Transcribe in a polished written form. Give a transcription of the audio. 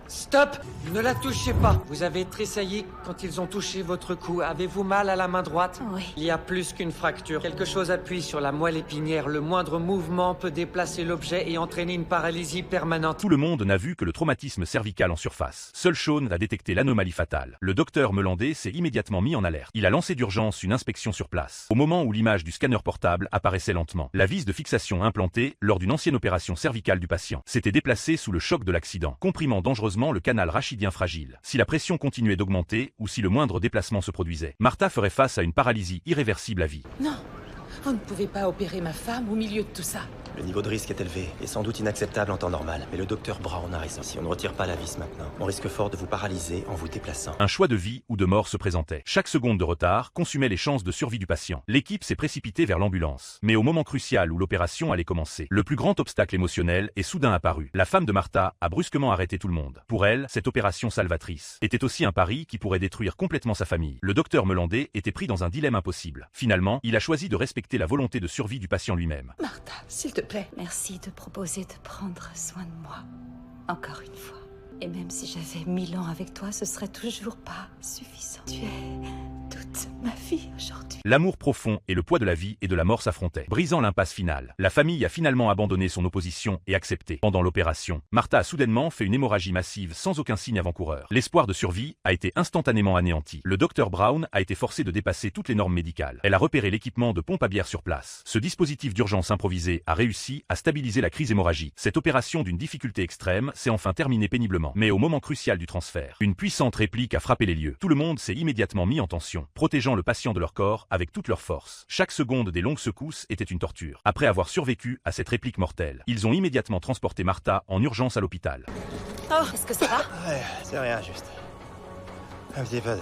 Stop! Ne la touchez pas! Vous avez tressailli quand ils ont touché votre cou. Avez-vous mal à la main droite? Oui. Il y a plus qu'une fracture. Quelque chose appuie sur la moelle épinière. Le moindre mouvement peut déplacer l'objet et entraîner une paralysie permanente. Tout le monde n'a vu que le traumatisme cervical en surface. Seul Sean a détecté l'anomalie fatale. Le docteur Melandé s'est immédiatement mis en alerte. Il a lancé d'urgence une inspection sur place. Au moment où l'image du scanner portable apparaissait lentement, la vis de fixation implantée lors d'une ancienne opération cervicale du patient s'était déplacée sous le choc de l'accident, comprimant dangereusement le canal rachidien fragile. Si la pression continuait d'augmenter ou si le moindre déplacement se produisait, Martha ferait face à une paralysie irréversible à vie. Non, vous ne pouvez pas opérer ma femme au milieu de tout ça. Le niveau de risque est élevé et sans doute inacceptable en temps normal. Mais le docteur Brown a raison. Si on ne retire pas la vis maintenant, on risque fort de vous paralyser en vous déplaçant. Un choix de vie ou de mort se présentait. Chaque seconde de retard consumait les chances de survie du patient. L'équipe s'est précipitée vers l'ambulance. Mais au moment crucial où l'opération allait commencer, le plus grand obstacle émotionnel est soudain apparu. La femme de Martha a brusquement arrêté tout le monde. Pour elle, cette opération salvatrice était aussi un pari qui pourrait détruire complètement sa famille. Le docteur Melandé était pris dans un dilemme impossible. Finalement, il a choisi de respecter la volonté de survie du patient lui-même. Martha, s'il te plaît. Merci de proposer de prendre soin de moi. Encore une fois. Et même si j'avais 1000 ans avec toi, ce serait toujours pas suffisant. Tu es toute ma vie aujourd'hui. L'amour profond et le poids de la vie et de la mort s'affrontaient, brisant l'impasse finale. La famille a finalement abandonné son opposition et accepté. Pendant l'opération, Martha a soudainement fait une hémorragie massive sans aucun signe avant-coureur. L'espoir de survie a été instantanément anéanti. Le docteur Brown a été forcé de dépasser toutes les normes médicales. Elle a repéré l'équipement de pompe à bière sur place. Ce dispositif d'urgence improvisé a réussi à stabiliser la crise hémorragique. Cette opération d'une difficulté extrême s'est enfin terminée péniblement. Mais au moment crucial du transfert, une puissante réplique a frappé les lieux. Tout le monde s'est immédiatement mis en tension, protégeant le patient de leur corps avec toute leur force. Chaque seconde des longues secousses était une torture. Après avoir survécu à cette réplique mortelle, ils ont immédiatement transporté Martha en urgence à l'hôpital. Oh, est-ce que ça va? Ouais, c'est rien, juste. Un petit peu de...